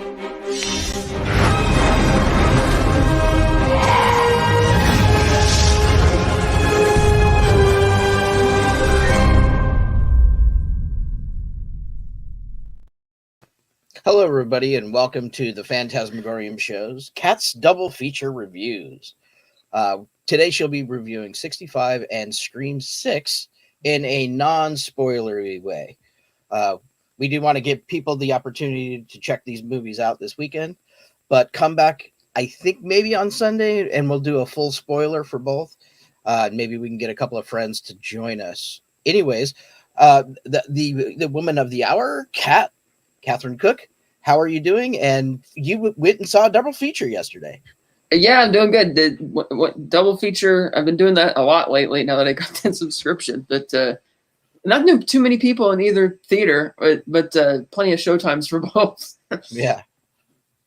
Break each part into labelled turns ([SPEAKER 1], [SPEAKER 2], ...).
[SPEAKER 1] Hello, everybody, and welcome to the Fantasmagorium Show's Cat's Double Feature Reviews. Today, she'll be reviewing 65 and Scream 6 in a non-spoilery way. We do want to give people the opportunity to check these movies out this weekend, but come back, I think, maybe on Sunday, and we'll do a full spoiler for both. Maybe we can get a couple of friends to join us. Anyways, the woman of the hour, Catherine Cook. How are you doing? And you went and saw a double feature yesterday.
[SPEAKER 2] Yeah, I'm doing good. What double feature? I've been doing that a lot lately now that I got that subscription. But not too many people in either theater, but plenty of showtimes for both.
[SPEAKER 1] Yeah.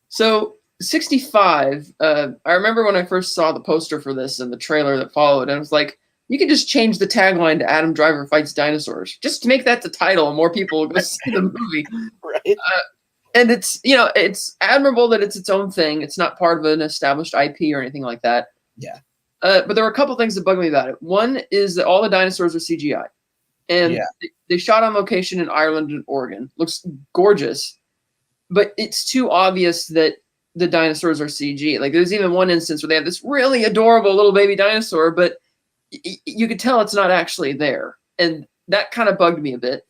[SPEAKER 2] So 65, I remember when I first saw the poster for this and the trailer that followed, and I was like, you could just change the tagline to Adam Driver Fights Dinosaurs. Just to make that the title and more people will go see the movie.
[SPEAKER 1] Right.
[SPEAKER 2] And it's admirable that it's its own thing. It's not part of an established IP or anything like that.
[SPEAKER 1] Yeah.
[SPEAKER 2] But there were a couple things that bug me about it. One is that all the dinosaurs are CGI. And they shot on location in Ireland and Oregon. Looks gorgeous. But it's too obvious that the dinosaurs are CG. Like, there's even one instance where they have this really adorable little baby dinosaur, but you could tell it's not actually there. And that kind of bugged me a bit.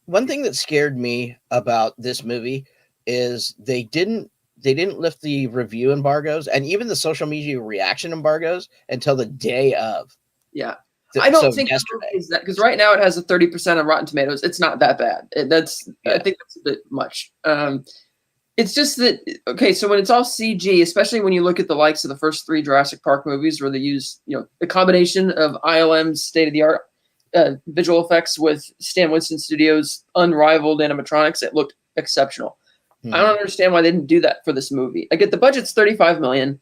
[SPEAKER 1] One thing that scared me about this movie is they didn't lift the review embargoes and even the social media reaction embargoes until the day of.
[SPEAKER 2] Yeah. I don't think yesterday is that, because right now it has a 30% on Rotten Tomatoes. It's not that bad. I think that's a bit much. It's just that, okay, so when it's all CG, especially when you look at the likes of the first 3 Jurassic Park movies where they use, a combination of ILM's state-of-the-art visual effects with Stan Winston Studios' unrivaled animatronics, it looked exceptional. I don't understand why they didn't do that for this movie. I get the budget's $35 million,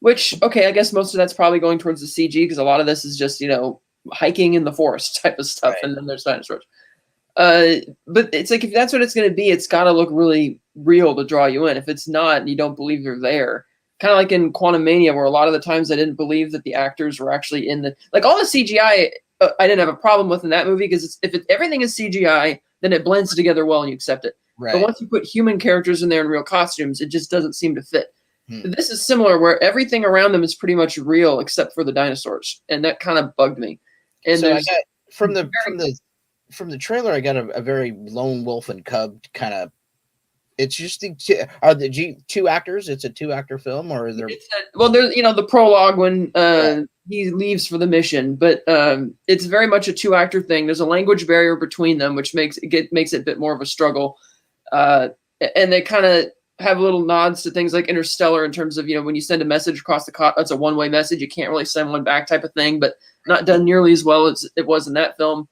[SPEAKER 2] which, okay, I guess most of that's probably going towards the CG because a lot of this is just, hiking in the forest type of stuff, right. And then there's dinosaurs. But it's like, if that's what it's going to be, it's got to look really real to draw you in. If it's not, and you don't believe they're there, kind of like in Quantum Mania, where a lot of the times I didn't believe that the actors were actually in all the CGI. I didn't have a problem with in that movie because if everything is CGI, then it blends together well and you accept it.
[SPEAKER 1] Right.
[SPEAKER 2] But once you put human characters in there in real costumes, it just doesn't seem to fit. This is similar, where everything around them is pretty much real except for the dinosaurs, and that kind of bugged me. And
[SPEAKER 1] so I got from the trailer, I got a very lone wolf and cub kind of. It's just are the two actors? It's a 2-actor film, or is there?
[SPEAKER 2] There's the prologue when he leaves for the mission, but it's very much a 2-actor thing. There's a language barrier between them, which makes it a bit more of a struggle. And they kind of have little nods to things like Interstellar in terms of when you send a message across the that's a one-way message. You can't really send one back type of thing, but not done nearly as well as it was in that film.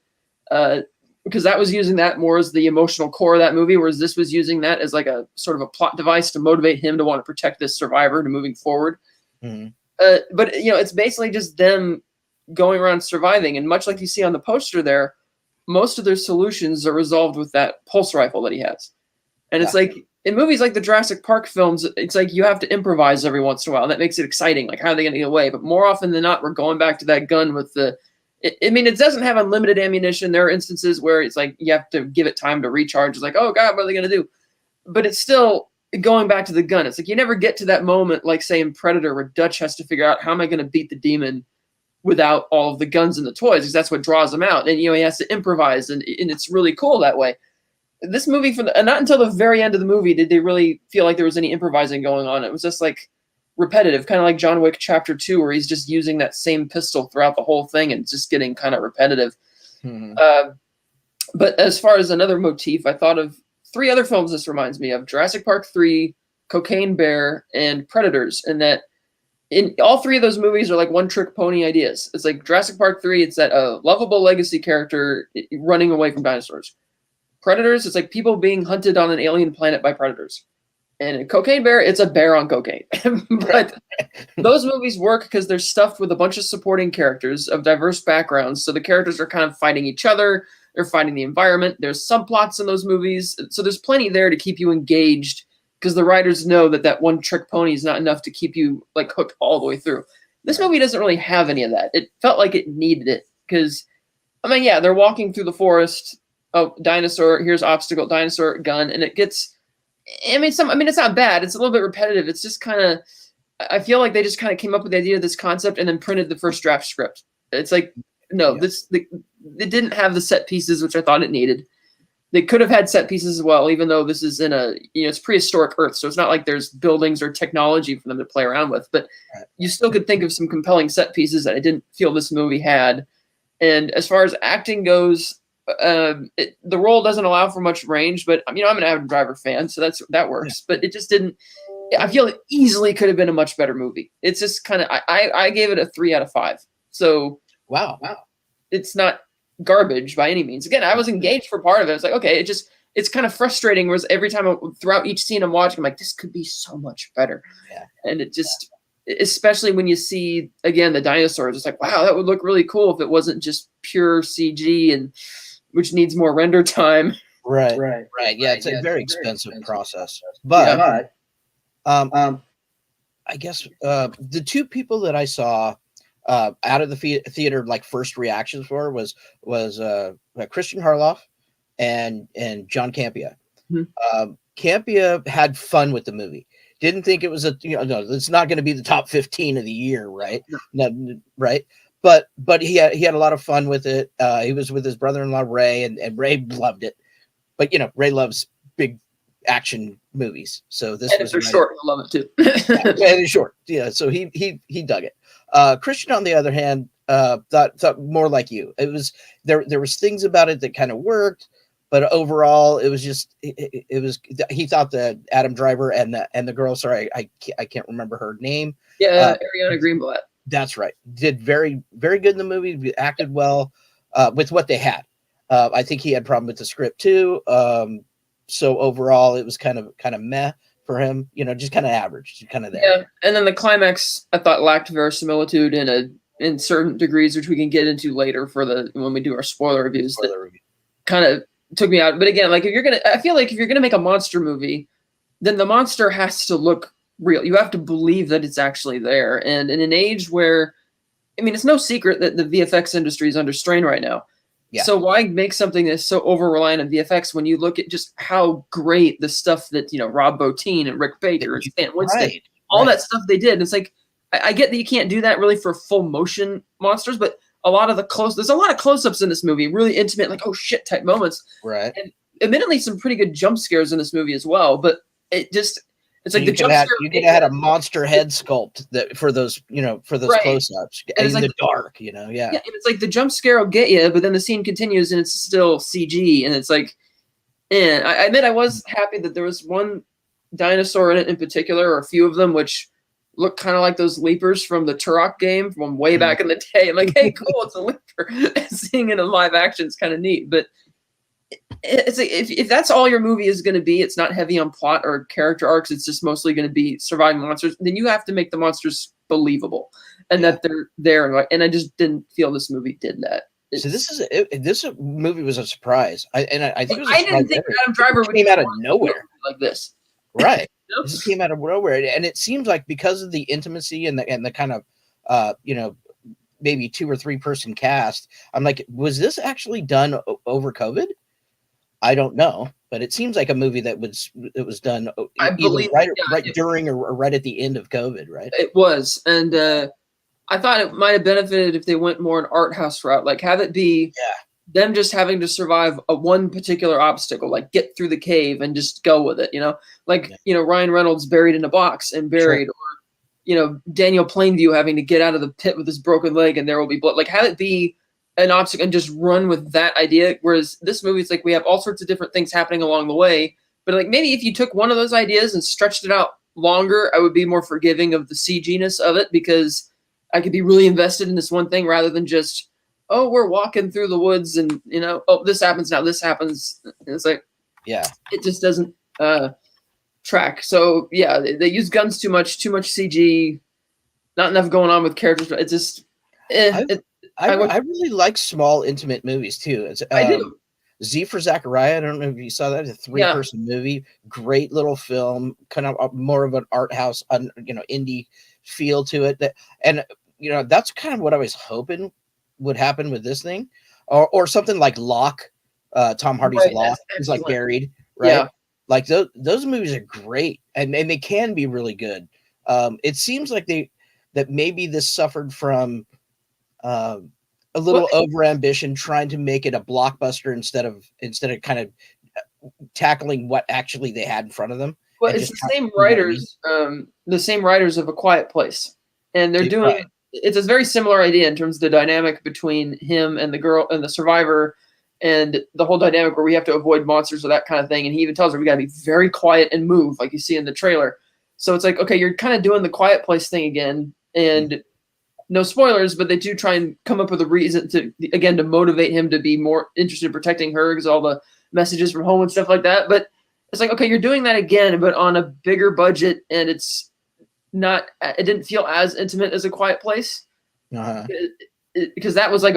[SPEAKER 2] Because that was using that more as the emotional core of that movie, whereas this was using that as like a sort of a plot device to motivate him to want to protect this survivor to moving forward.
[SPEAKER 1] Mm-hmm.
[SPEAKER 2] But it's basically just them going around surviving. And much like you see on the poster there, most of their solutions are resolved with that pulse rifle that he has. And it's like, in movies like the Jurassic Park films, it's like you have to improvise every once in a while. And that makes it exciting. Like, how are they going to get away? But more often than not, we're going back to that gun with it doesn't have unlimited ammunition. There are instances where it's like you have to give it time to recharge. It's like, oh God, what are they going to do? But it's still going back to the gun. It's like you never get to that moment, like say in Predator, where Dutch has to figure out, how am I going to beat the demon without all of the guns and the toys? Because that's what draws him out. And he has to improvise, and it's really cool that way. This movie, not until the very end of the movie did they really feel like there was any improvising going on. It was just like repetitive, kind of like John Wick Chapter 2, where he's just using that same pistol throughout the whole thing, and it's just getting kind of repetitive. But as far as another motif, I thought of 3 other films this reminds me of: Jurassic Park 3, Cocaine Bear, and Predators. And that in all 3 of those movies are like one-trick pony ideas. It's like Jurassic Park 3, it's that lovable legacy character running away from dinosaurs. Predators, it's like people being hunted on an alien planet by predators. And in Cocaine Bear, it's a bear on cocaine. But those movies work because they're stuffed with a bunch of supporting characters of diverse backgrounds. So the characters are kind of fighting each other. They're fighting the environment. There's subplots in those movies. So there's plenty there to keep you engaged because the writers know that one trick pony is not enough to keep you like hooked all the way through. This movie doesn't really have any of that. It felt like it needed it because, I mean, yeah, they're walking through the forest. Oh, dinosaur, here's obstacle, dinosaur, gun. And it gets, I mean, it's not bad. It's a little bit repetitive. It's just kind of, I feel like they just kind of came up with the idea of this concept and then printed the first draft script. It's like, no, it didn't have the set pieces, which I thought it needed. They could have had set pieces as well, even though this is in it's prehistoric Earth. So it's not like there's buildings or technology for them to play around with, but you still could think of some compelling set pieces that I didn't feel this movie had. And as far as acting goes, the role doesn't allow for much range, but I'm an Adam Driver fan, so that works. But it just didn't. I feel it easily could have been a much better movie. It's just kind of I gave it a 3 out of 5. So
[SPEAKER 1] wow,
[SPEAKER 2] it's not garbage by any means. Again, I was engaged for part of it. It's like, okay, it's kind of frustrating. Whereas every time throughout each scene I'm watching, I'm like, this could be so much better.
[SPEAKER 1] Yeah.
[SPEAKER 2] And it just, especially when you see again the dinosaurs, it's like, wow, that would look really cool if it wasn't just pure CG and which needs more render time.
[SPEAKER 1] Right. Yeah, it's a very expensive process. But I guess the two people that I saw out of the theater, like first reactions for was Christian Harloff and John Campea.
[SPEAKER 2] Mm-hmm.
[SPEAKER 1] Campea had fun with the movie. Didn't think it was no, it's not going to be the top 15 of the year, right? No, right. But he had a lot of fun with it. He was with his brother-in-law Ray, and Ray loved it. But Ray loves big action movies, so this was
[SPEAKER 2] short. I love it too.
[SPEAKER 1] And it's short, yeah. So he dug it. Christian, on the other hand, thought more like you. It was there was things about it that kind of worked, but overall, it was just it was. He thought that Adam Driver and the girl, sorry, I can't remember her name.
[SPEAKER 2] Yeah, Ariana Greenblatt.
[SPEAKER 1] That's right. Did very very good in the movie. Acted well with what they had. I think he had a problem with the script too. So overall, it was kind of meh for him, just kind of average, just kind of there.
[SPEAKER 2] Yeah, and then the climax I thought lacked verisimilitude in certain degrees, which we can get into later when we do our spoiler reviews. Kind of took me out. But again, like I feel like if you're gonna make a monster movie, then the monster has to look real. You have to believe that it's actually there. And in an age where, I mean, it's no secret that the VFX industry is under strain right now. Yeah. So why make something that's so over reliant on VFX when you look at just how great the stuff that Rob Bottin and Rick Baker and Stan Winston, all that stuff they did. It's like I get that you can't do that really for full motion monsters, but there's a lot of close-ups in this movie, really intimate, like oh shit type moments.
[SPEAKER 1] Right.
[SPEAKER 2] And admittedly, some pretty good jump scares in this movie as well. But it's like you could have
[SPEAKER 1] had a monster head sculpt for those close-ups in the dark, Yeah,
[SPEAKER 2] and it's like the jump scare will get you, but then the scene continues and it's still CG, and it's like, I admit I was happy that there was one dinosaur in it in particular, or a few of them, which look kind of like those leapers from the Turok game from way back in the day. I'm like, hey, cool, it's a leaper. Seeing it in live action is kind of neat, but. It's like if that's all your movie is going to be, it's not heavy on plot or character arcs. It's just mostly going to be surviving monsters. Then you have to make the monsters believable and that they're there. And I just didn't feel this movie did that.
[SPEAKER 1] So this movie was a surprise. I think it was.
[SPEAKER 2] I didn't think Adam Driver
[SPEAKER 1] came out of nowhere
[SPEAKER 2] like this.
[SPEAKER 1] Right. This came out of nowhere, and it seems like because of the intimacy and the kind of maybe 2 or 3 person cast. I'm like, was this actually done over COVID? I don't know, but it seems like a movie that was done right during or right at the end of COVID, right?
[SPEAKER 2] It was, and I thought it might have benefited if they went more an art house route, like have it be them just having to survive one particular obstacle, like get through the cave and just go with it, Ryan Reynolds buried in a box and buried, or Daniel Plainview having to get out of the pit with his broken leg and there will be blood. Like have it be an obstacle and just run with that idea. Whereas this movie, it's like we have all sorts of different things happening along the way. But like maybe if you took one of those ideas and stretched it out longer, I would be more forgiving of the CG-ness of it because I could be really invested in this one thing rather than just, oh, we're walking through the woods and, oh, this happens now, this happens. And it's like, it just doesn't track. So yeah, they use guns too much CG, not enough going on with characters. It's just,
[SPEAKER 1] I really like small, intimate movies too.
[SPEAKER 2] I do.
[SPEAKER 1] Z for Zachariah. I don't know if you saw that. It's a 3-person movie. Great little film, kind of more of an art house, indie feel to it. That's kind of what I was hoping would happen with this thing, or something like Locke. Tom Hardy's Locke is like buried, right? Yeah. Like those movies are great, and they can be really good. It seems like that maybe this suffered from a little overambition, trying to make it a blockbuster instead of kind of tackling what actually they had in front of them.
[SPEAKER 2] Well, it's the same writers, the same writers of A Quiet Place, and they're doing. Right. It's a very similar idea in terms of the dynamic between him and the girl and the survivor, and the whole dynamic where we have to avoid monsters or that kind of thing. And he even tells her we got to be very quiet and move, like you see in the trailer. So it's like, okay, you're kind of doing the Quiet Place thing again, and no spoilers, but they do try and come up with a reason to motivate him to be more interested in protecting her because all the messages from home and stuff like that. But it's like, okay, you're doing that again, but on a bigger budget, and it didn't feel as intimate as A Quiet Place. Uh-huh. Because that was like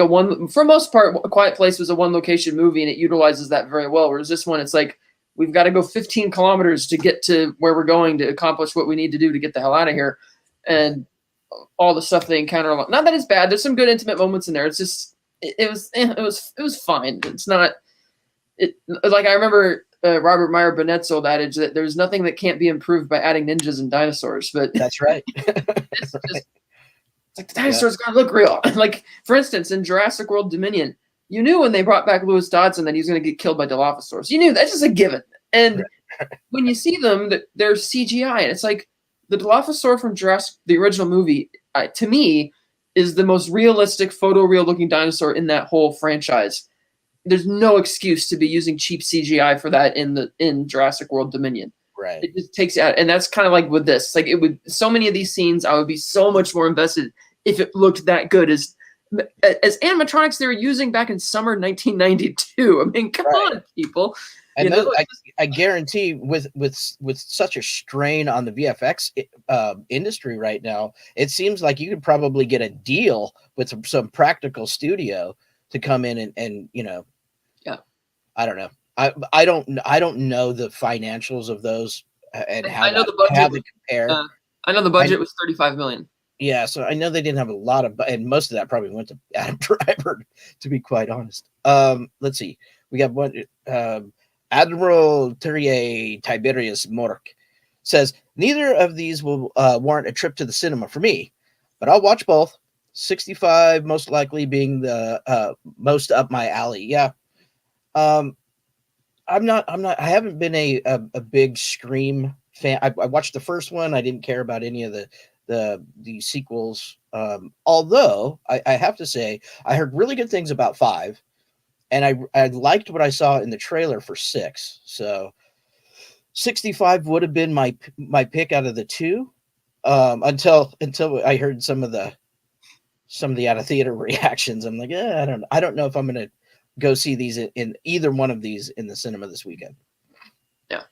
[SPEAKER 2] for most part, A Quiet Place was a one location movie, and it utilizes that very well. Whereas this one, it's like, we've got to go 15 kilometers to get to where we're going to accomplish what we need to do to get the hell out of here. And all the stuff they encounter. Not that it's bad. There's some good intimate moments in there. It's just, it was fine. It's not, like I remember Robert Meyer Burnett's old adage that there's nothing that can't be improved by adding ninjas and dinosaurs, but
[SPEAKER 1] that's right.
[SPEAKER 2] It's like the dinosaurs gotta look real. Like, for instance, in Jurassic World Dominion, you knew when they brought back Lewis Dodson that he was going to get killed by Dilophosaurus. You knew that's just a given. And when you see them, they're CGI, and it's like, the Dilophosaur from the original movie, to me, is the most realistic, photoreal-looking dinosaur in that whole franchise. There's no excuse to be using cheap CGI for that in Jurassic World Dominion.
[SPEAKER 1] Right.
[SPEAKER 2] It just takes it out, and that's kind of like with this. Like, so many of these scenes, I would be so much more invested if it looked that good as animatronics they were using back in summer 1992. I mean, come on, people.
[SPEAKER 1] And I guarantee with such a strain on the VFX industry right now, it seems like you could probably get a deal with some practical studio to come in and I don't know. I don't know the financials of those and how the budget compare.
[SPEAKER 2] I know the budget was $35 million.
[SPEAKER 1] Yeah, so I know they didn't have a lot of, and most of that probably went to Adam Driver, to be quite honest. Let's see. We got one. Admiral Thierry Tiberius Mork says, neither of these will warrant a trip to the cinema for me, but I'll watch both. 65 most likely being the most up my alley. Yeah. I haven't been a big Scream fan. I watched the first one. I didn't care about any of the sequels. Although I have to say, I heard really good things about 5. And I liked what I saw in the trailer for 6. So 65 would have been my pick out of the 2 until I heard some of the out of theater reactions. I'm like, I don't know if I'm going to go see these in either one of these in the cinema this weekend.
[SPEAKER 2] Yeah.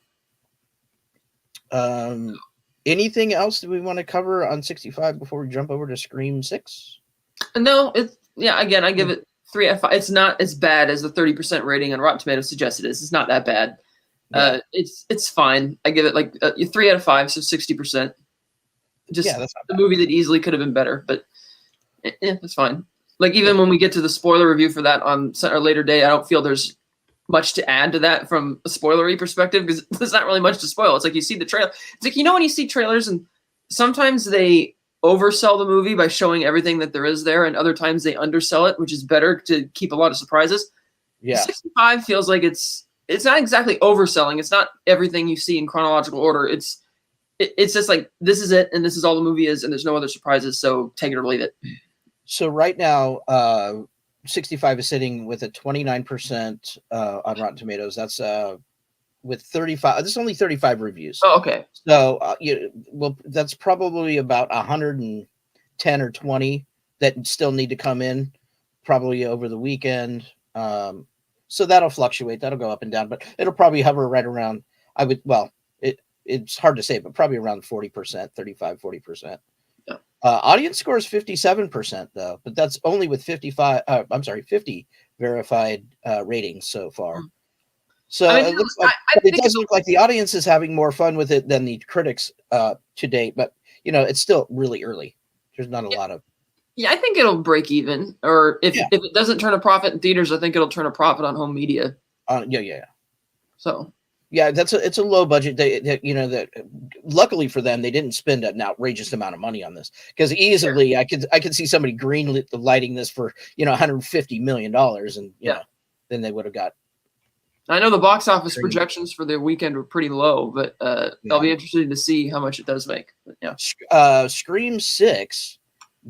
[SPEAKER 1] Anything else that we want to cover on 65 before we jump over to Scream 6?
[SPEAKER 2] No, again, I give it 3 out of 5. It's not as bad as the 30% rating on Rotten Tomatoes suggests it is. It's not that bad. Yeah. It's fine. I give it like 3 out of 5, so 60%. Just that's a movie that easily could have been better, but it's fine. Like, even when we get to the spoiler review for that on a later day, I don't feel there's much to add to that from a spoilery perspective, because there's not really much to spoil. It's like you see the trailer. It's like, when you see trailers, and sometimes they oversell the movie by showing everything that there is there, and other times they undersell it, which is better to keep a lot of surprises.
[SPEAKER 1] Yeah.
[SPEAKER 2] 65 feels like it's not exactly overselling. It's not everything you see in chronological order. It's just like, this is it, and this is all the movie is, and there's no other surprises, so take it or leave it.
[SPEAKER 1] So right now, 65 is sitting with a 29% on Rotten Tomatoes. That's with 35. There's only 35 reviews.
[SPEAKER 2] Oh, okay.
[SPEAKER 1] So that's probably about 110 or 20 that still need to come in, probably over the weekend. So that'll fluctuate. That'll go up and down, but it'll probably hover right around. It's hard to say, but probably around 40%, 35, 40%.
[SPEAKER 2] Yeah.
[SPEAKER 1] Audience score is 57% though, but that's only with 50 verified ratings so far. So
[SPEAKER 2] I mean,
[SPEAKER 1] it looks like it does look like the audience is having more fun with it than the critics to date, but it's still really early. There's not a lot of.
[SPEAKER 2] Yeah, I think it'll break even, or if it doesn't turn a profit in theaters, I think it'll turn a profit on home media.
[SPEAKER 1] Yeah.
[SPEAKER 2] So.
[SPEAKER 1] Yeah, it's a low budget. That luckily for them, they didn't spend an outrageous amount of money on this, because easily I could see somebody green lighting this for $150 million, and then they would have got.
[SPEAKER 2] I know the box office projections for the weekend were pretty low, but I'll be interested to see how much it does make. But, yeah.
[SPEAKER 1] Scream 6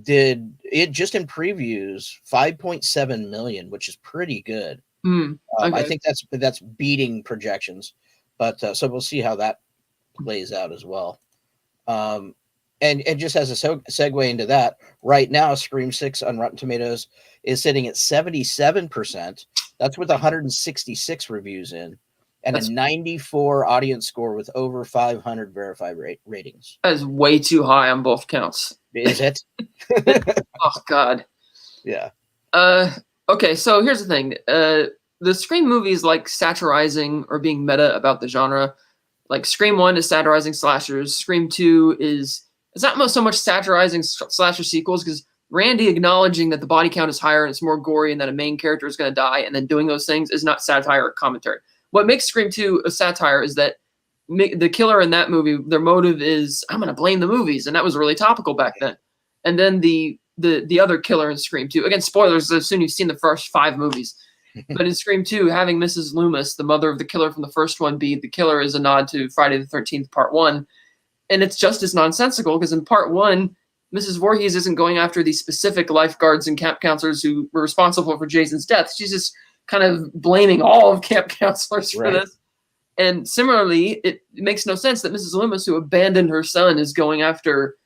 [SPEAKER 1] did it just in previews 5.7 million, which is pretty good.
[SPEAKER 2] Okay.
[SPEAKER 1] I think that's beating projections, but so we'll see how that plays out as well. And just as a segue into that, right now Scream 6 on Rotten Tomatoes is sitting at 77%. That's with 166 reviews in, and a 94 audience score with over 500 verified ratings.
[SPEAKER 2] That is way too high on both counts.
[SPEAKER 1] Is it?
[SPEAKER 2] Oh God.
[SPEAKER 1] Yeah.
[SPEAKER 2] Okay, so here's the thing. The Scream movies like satirizing or being meta about the genre. Like Scream 1 is satirizing slashers. Scream 2 it's not so much satirizing slasher sequels, because Randy acknowledging that the body count is higher and it's more gory and that a main character is going to die and then doing those things is not satire or commentary. What makes Scream 2 a satire is that the killer in that movie, their motive is, I'm going to blame the movies, and that was really topical back then. And then the other killer in Scream 2, again, spoilers, as soon as you've seen the first 5 movies. But in Scream 2, having Mrs. Loomis, the mother of the killer from the first one, be the killer is a nod to Friday the 13th, Part 1. And it's just as nonsensical, because in Part 1, Mrs. Voorhees isn't going after these specific lifeguards and camp counselors who were responsible for Jason's death. She's just kind of blaming all of camp counselors for this. And similarly, it makes no sense that Mrs. Loomis, who abandoned her son, is going after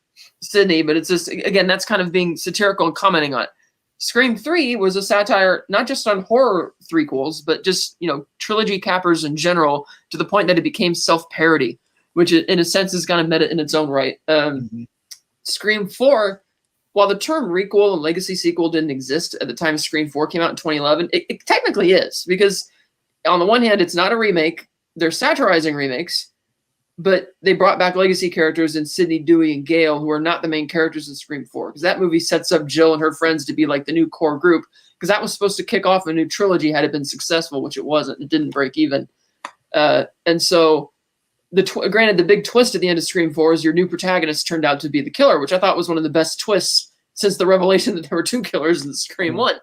[SPEAKER 2] Sydney, but it's just, again, that's kind of being satirical and commenting on it. Scream 3 was a satire not just on horror threequels, but just, trilogy cappers in general, to the point that it became self-parody, which in a sense is kind of meta in its own right. Scream 4, while the term requel and legacy sequel didn't exist at the time Scream 4 came out in 2011, it technically is, because on the one hand, it's not a remake. They're satirizing remakes, but they brought back legacy characters in Sidney, Dewey, and Gale, who are not the main characters in Scream 4, because that movie sets up Jill and her friends to be like the new core group, because that was supposed to kick off a new trilogy had it been successful, which it wasn't. It didn't break even. And so, granted, the big twist at the end of Scream 4 is your new protagonist turned out to be the killer, which I thought was one of the best twists since the revelation that there were 2 killers in Scream 1.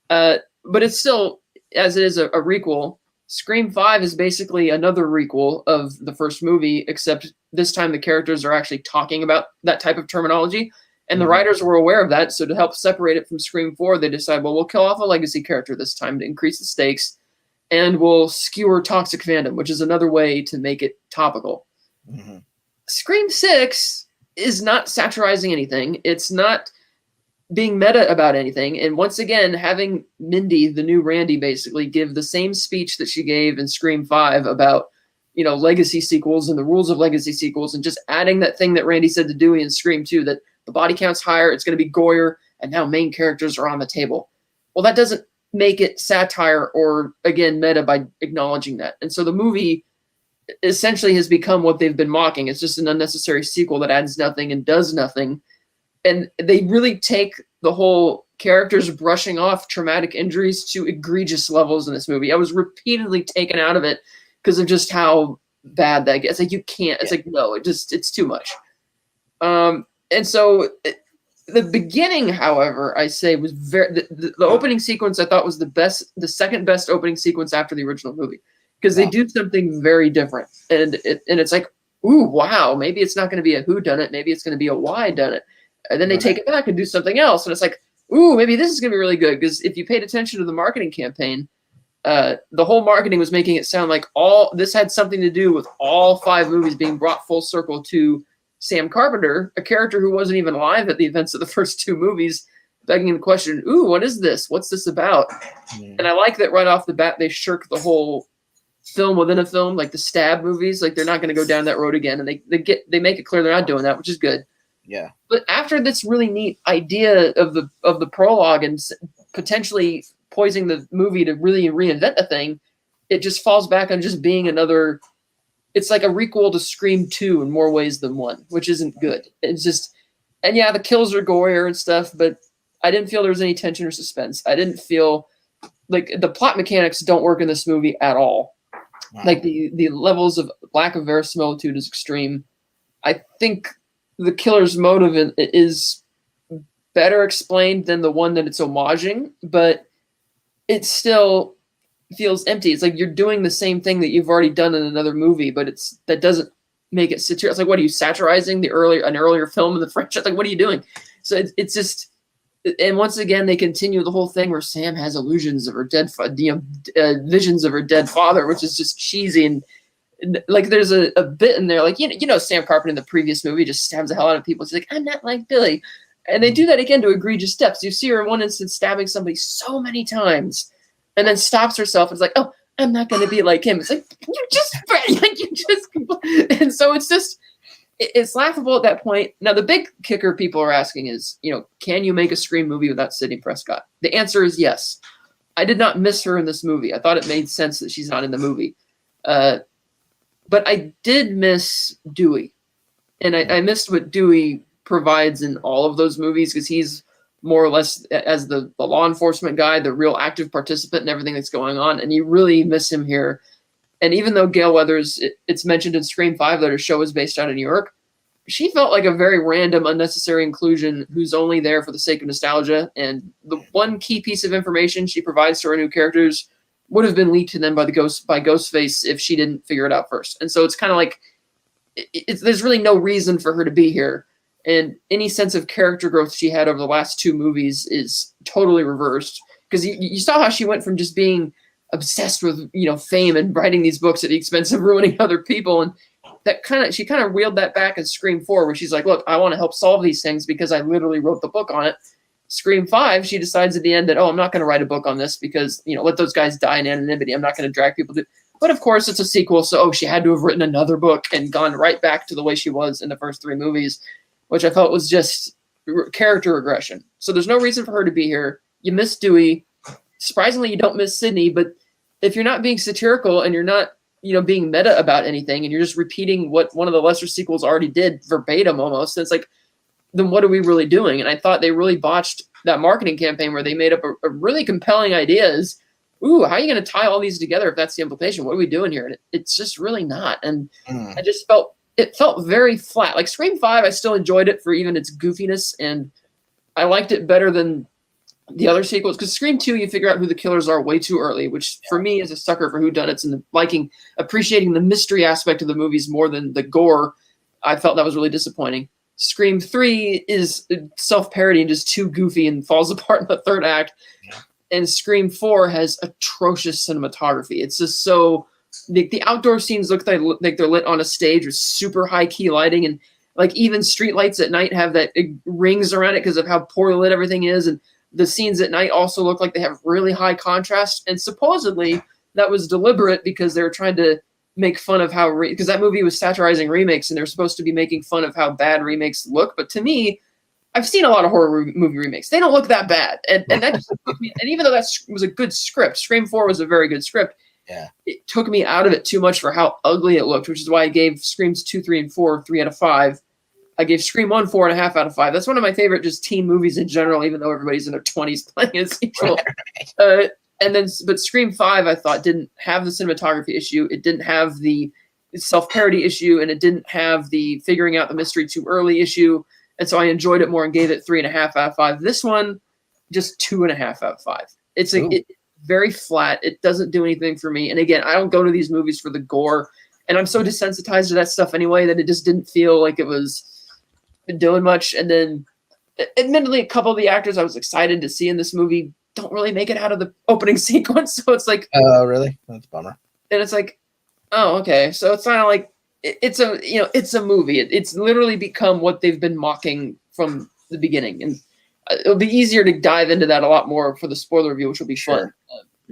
[SPEAKER 2] But it's still, as it is a requel, Scream 5 is basically another requel of the first movie, except this time the characters are actually talking about that type of terminology, and the writers were aware of that, so to help separate it from Scream 4, they decide, well, we'll kill off a legacy character this time to increase the stakes, and we'll skewer toxic fandom, which is another way to make it topical. Scream 6 is not satirizing anything. It's not being meta about anything. And once again, having Mindy, the new Randy, basically give the same speech that she gave in Scream 5 about, legacy sequels and the rules of legacy sequels, and just adding that thing that Randy said to Dewey in Scream 2, that the body count's higher, it's going to be goyer, and now main characters are on the table. Well, that doesn't make it satire or, again, meta by acknowledging that. And so the movie essentially has become what they've been mocking. It's just an unnecessary sequel that adds nothing and does nothing. And they really take the whole characters brushing off traumatic injuries to egregious levels in this movie. I was repeatedly taken out of it because of just how bad that gets. Like, you can't. It's like, no, it's too much. And so the beginning, however, I say was the opening sequence I thought was the second best opening sequence after the original movie, because they do something very different. And it's like, ooh, wow, maybe it's not going to be a whodunit, maybe it's going to be a why done it. And then they take it back and do something else. And it's like, ooh, maybe this is going to be really good. Because if you paid attention to the marketing campaign, the whole marketing was making it sound like this had something to do with all 5 movies being brought full circle to Sam Carpenter, a character who wasn't even alive at the events of the first 2 movies, begging the question, ooh, what is this? What's this about? And I like that right off the bat, they shirk the whole film within a film, like the Stab movies. Like, they're not going to go down that road again. And they make it clear they're not doing that, which is good.
[SPEAKER 1] Yeah.
[SPEAKER 2] But after this really neat idea of the prologue and potentially poising the movie to really reinvent a thing, it just falls back on just being another. It's like a requel to Scream 2 in more ways than one, which isn't good. It's just, and yeah, the kills are gorier and stuff, but I didn't feel there was any tension or suspense. I didn't feel like the plot mechanics don't work in this movie at all. Wow. Like the levels of lack of verisimilitude is extreme. I think the killer's motive is better explained than the one that it's homaging, but it still feels empty. It's like you're doing the same thing that you've already done in another movie, but that doesn't make it satirical. It's like, what are you satirizing an earlier film in the franchise? Like, what are you doing? So it's just, and once again, they continue the whole thing where Sam has illusions of her dead, visions of her dead father, which is just cheesy. And like, there's a bit in there, like, Sam Carpenter in the previous movie just stabs the hell out of people. She's like, I'm not like Billy. And they do that again to egregious depths. You see her in one instance stabbing somebody so many times and then stops herself and is like, oh, I'm not going to be like him. It's like, and so it's just, it's laughable at that point. Now, the big kicker people are asking is, can you make a Scream movie without Sidney Prescott? The answer is yes. I did not miss her in this movie. I thought it made sense that she's not in the movie. But I did miss Dewey. And I missed what Dewey provides in all of those movies, because he's more or less, as the law enforcement guy, the real active participant in everything that's going on. And you really miss him here. And even though Gale Weathers, it's mentioned in Scream 5 that her show is based out of New York, she felt like a very random, unnecessary inclusion who's only there for the sake of nostalgia. And the one key piece of information she provides to her new characters would have been leaked to them by Ghostface if she didn't figure it out first. And so it's kind of like, there's really no reason for her to be here. And any sense of character growth she had over the last two movies is totally reversed. Because you saw how she went from just being obsessed with fame and writing these books at the expense of ruining other people, and she kind of wheeled that back in Scream 4, where she's like, look, I want to help solve these things because I literally wrote the book on it. Scream 5, she decides at the end that, I'm not going to write a book on this because let those guys die in anonymity. I'm not going to drag people to. But of course, it's a sequel, so she had to have written another book and gone right back to the way she was in the first three movies, which I felt was just character regression. So there's no reason for her to be here. You miss Dewey. Surprisingly, you don't miss Sidney, but if you're not being satirical and you're not, being meta about anything, and you're just repeating what one of the lesser sequels already did verbatim almost, it's like, then what are we really doing? And I thought they really botched that marketing campaign where they made up a really compelling ideas. Ooh, how are you going to tie all these together if that's the implication? What are we doing here? And it's just really not. And I just felt very flat. Like Scream 5, I still enjoyed it for even its goofiness, and I liked it better than the other sequels, because Scream 2, you figure out who the killers are way too early, which for me is a sucker for whodunits and appreciating the mystery aspect of the movies more than the gore. I felt that was really disappointing. Scream 3 is self-parody and just too goofy and falls apart in the third act. Yeah. And Scream 4 has atrocious cinematography. It's just so, the outdoor scenes look like they're lit on a stage with super high key lighting, and like even street lights at night have that rings around it because of how poorly lit everything is. And the scenes at night also look like they have really high contrast. And supposedly that was deliberate because they were trying to make fun of how, because that movie was satirizing remakes and they're supposed to be making fun of how bad remakes look. But to me, I've seen a lot of horror movie remakes. They don't look that bad. And that just took me, and even though that was a good script, Scream 4 was a very good script. Yeah. It took me out of it too much for how ugly it looked, which is why I gave Screams 2, 3, and 4 3 out of 5. I gave Scream 1 4.5 out of 5. That's one of my favorite just teen movies in general, even though everybody's in their 20s playing as equal. But Scream 5, I thought, didn't have the cinematography issue. It didn't have the self-parody issue, and it didn't have the figuring out the mystery too early issue. And so I enjoyed it more and gave it 3.5 out of 5. This one, just 2.5 out of 5. It's very flat. It doesn't do anything for me. And again, I don't go to these movies for the gore, and I'm so desensitized to that stuff anyway that it just didn't feel like it was doing much. And then admittedly, a couple of the actors I was excited to see in this movie don't really make it out of the opening sequence. So it's like,
[SPEAKER 1] oh, really? That's a bummer.
[SPEAKER 2] And it's like, oh, okay. So it's not like it's a movie. It's literally become what they've been mocking from the beginning. And it'll be easier to dive into that a lot more for the spoiler review, which will be fun.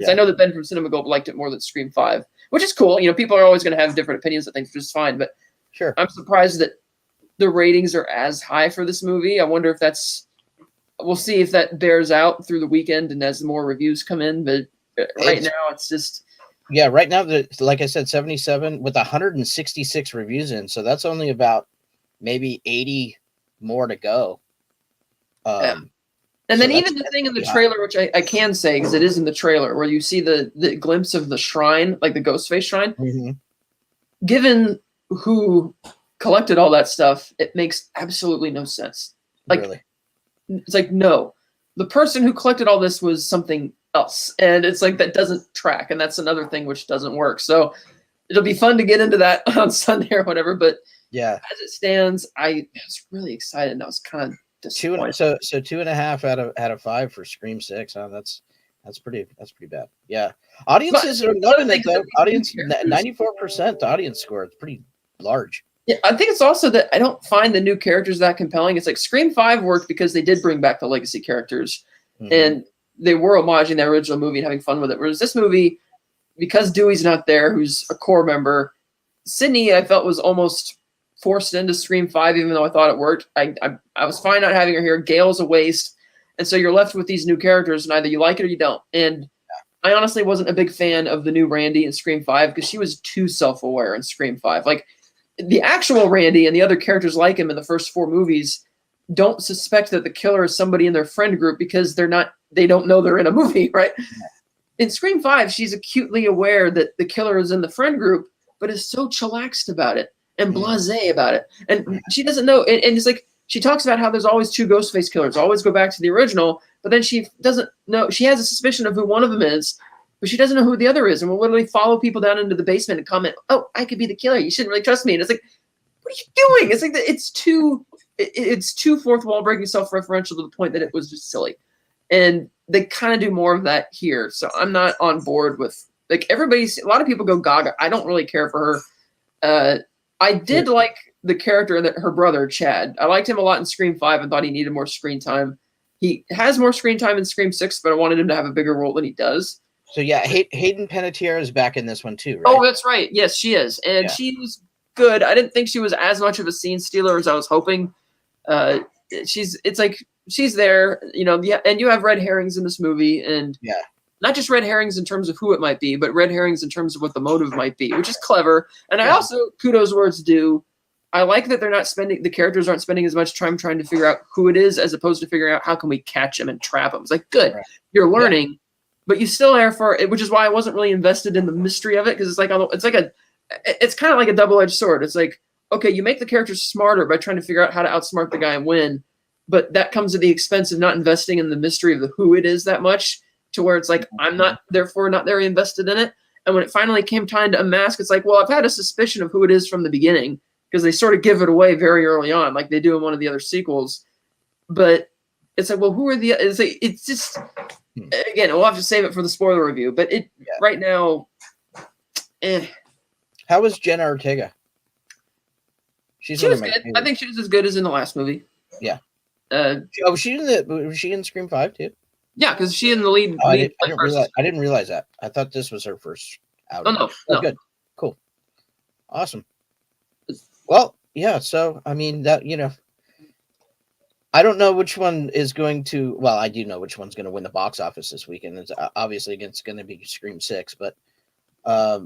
[SPEAKER 2] I know that Ben from Cinema Gold liked it more than Scream 5, which is cool. People are always going to have different opinions of things, which is fine. But
[SPEAKER 1] sure,
[SPEAKER 2] I'm surprised that the ratings are as high for this movie. I wonder if we'll see if that bears out through the weekend and as more reviews come in. But right now, it's just.
[SPEAKER 1] Yeah, right now, like I said, 77 with 166 reviews in. So that's only about maybe 80 more to go.
[SPEAKER 2] Yeah. And then even the thing in the trailer, which I can say, because it is in the trailer, where you see the glimpse of the shrine, like the Ghostface shrine.
[SPEAKER 1] Mm-hmm.
[SPEAKER 2] Given who collected all that stuff, it makes absolutely no sense. Like,
[SPEAKER 1] really?
[SPEAKER 2] It's like, no. The person who collected all this was something else. And it's like, that doesn't track. And that's another thing which doesn't work. So it'll be fun to get into that on Sunday or whatever. But
[SPEAKER 1] yeah,
[SPEAKER 2] as it stands, I was really excited. And I was kind of disappointed.
[SPEAKER 1] So 2.5 out of 5 for Scream 6. Huh? That's pretty bad. Yeah, audiences are loving it though. Audience 94% audience score. It's pretty large.
[SPEAKER 2] Yeah, I think it's also that I don't find the new characters that compelling. It's like Scream 5 worked because they did bring back the legacy characters, and they were homaging the original movie and having fun with it. Whereas this movie, because Dewey's not there, who's a core member, Sydney I felt was almost forced into Scream 5, even though I thought it worked. I was fine not having her here. Gail's a waste. And so you're left with these new characters, and either you like it or you don't. And I honestly wasn't a big fan of the new Randy in Scream 5 because she was too self-aware in Scream 5. Like, the actual Randy and the other characters like him in the first 4 movies don't suspect that the killer is somebody in their friend group because they don't know they're in a movie, right? In Scream 5, she's acutely aware that the killer is in the friend group, but is so chillaxed about it and blasé about it. And she doesn't know. And it's like, she talks about how there's always 2 Ghostface killers, always go back to the original, but then she doesn't know. She has a suspicion of who one of them is, but she doesn't know who the other is, and will literally follow people down into the basement and comment, "Oh, I could be the killer. You shouldn't really trust me." And it's like, what are you doing? It's like it's too fourth wall breaking, self-referential to the point that it was just silly. And they kind of do more of that here. So I'm not on board with, like, a lot of people go Gaga. I don't really care for her. I did like the character that her brother, Chad. I liked him a lot in Scream 5 and thought he needed more screen time. He has more screen time in Scream 6, but I wanted him to have a bigger role than he does.
[SPEAKER 1] So yeah, Hayden Panettiere is back in this one too, right?
[SPEAKER 2] Oh, that's right. Yes, she is. And she was good. I didn't think she was as much of a scene stealer as I was hoping. It's like she's there, you know, and you have red herrings in this movie, and not just red herrings in terms of who it might be, but red herrings in terms of what the motive might be, which is clever. And I also, kudos where it's due, I like that the characters aren't spending as much time trying to figure out who it is as opposed to figuring out how can we catch him and trap him. It's like, good, you're learning, but you still are for it, which is why I wasn't really invested in the mystery of it, because it's kind of like a double-edged sword. It's like, okay, you make the characters smarter by trying to figure out how to outsmart the guy and win, but that comes at the expense of not investing in the mystery of the who it is that much, to where it's like, I'm not very invested in it. And when it finally came time to unmask, it's like, well, I've had a suspicion of who it is from the beginning, because they sort of give it away very early on, like they do in one of the other sequels. But it's like, well, who are it's just, again, we'll have to save it for the spoiler review, but right now,
[SPEAKER 1] How was Jenna Ortega?
[SPEAKER 2] She was good. I think she was as good as in the last movie.
[SPEAKER 1] Yeah. Was she in Scream 5 too?
[SPEAKER 2] Yeah, because she in the lead.
[SPEAKER 1] I didn't realize that. I thought this was her first outing.
[SPEAKER 2] Oh, no.
[SPEAKER 1] Good. Cool. Awesome. Well, yeah. So, I mean, that, you know, I don't know which one is going to, well, I do know which one's going to win the box office this weekend. It's obviously it's going to be Scream 6, but, I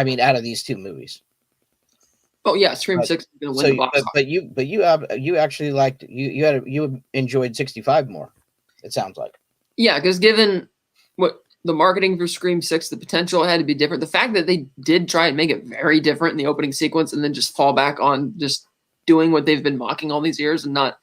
[SPEAKER 1] mean, out of these 2 movies.
[SPEAKER 2] Oh yeah, Scream 6 is going to win the box office.
[SPEAKER 1] But you actually liked, you enjoyed 65 more, it sounds like. Yeah,
[SPEAKER 2] because given what the marketing for Scream 6, the potential had to be different. The fact that they did try and make it very different in the opening sequence and then just fall back on just doing what they've been mocking all these years and not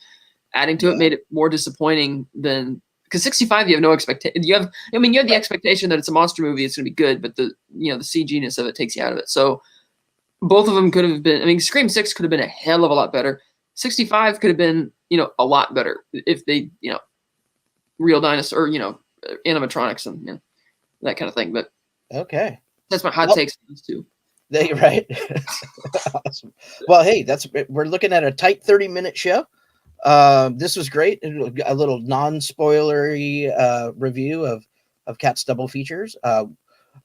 [SPEAKER 2] adding to it made it more disappointing than, because 65 you have no expectation. You have the expectation that it's a monster movie, it's going to be good, but the CG-ness of it takes you out of it. So both of them could have been, I mean, Scream 6 could have been a hell of a lot better. 65 could have been, a lot better if they, real dinosaur, animatronics and that kind of thing. But
[SPEAKER 1] okay,
[SPEAKER 2] that's my hot takes on those 2.
[SPEAKER 1] Right. Awesome. Well, hey, we're looking at a tight 30-minute show. This was great. A little non-spoilery review of Cat's double features.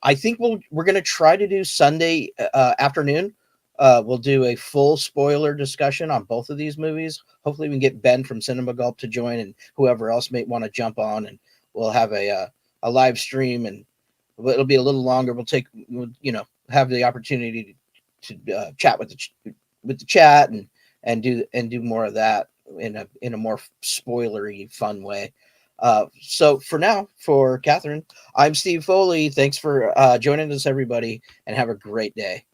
[SPEAKER 1] I think we're going to try to do Sunday afternoon. we'll do a full spoiler discussion on both of these movies. Hopefully, we can get Ben from Cinema Gulp to join, and whoever else may want to jump on, and we'll have a live stream, and it'll be a little longer. We'll have the opportunity to chat with the chat and do more of that in a more spoilery, fun way. So for now, for Catherine, I'm Steve Foley. Thanks for joining us, everybody, and have a great day.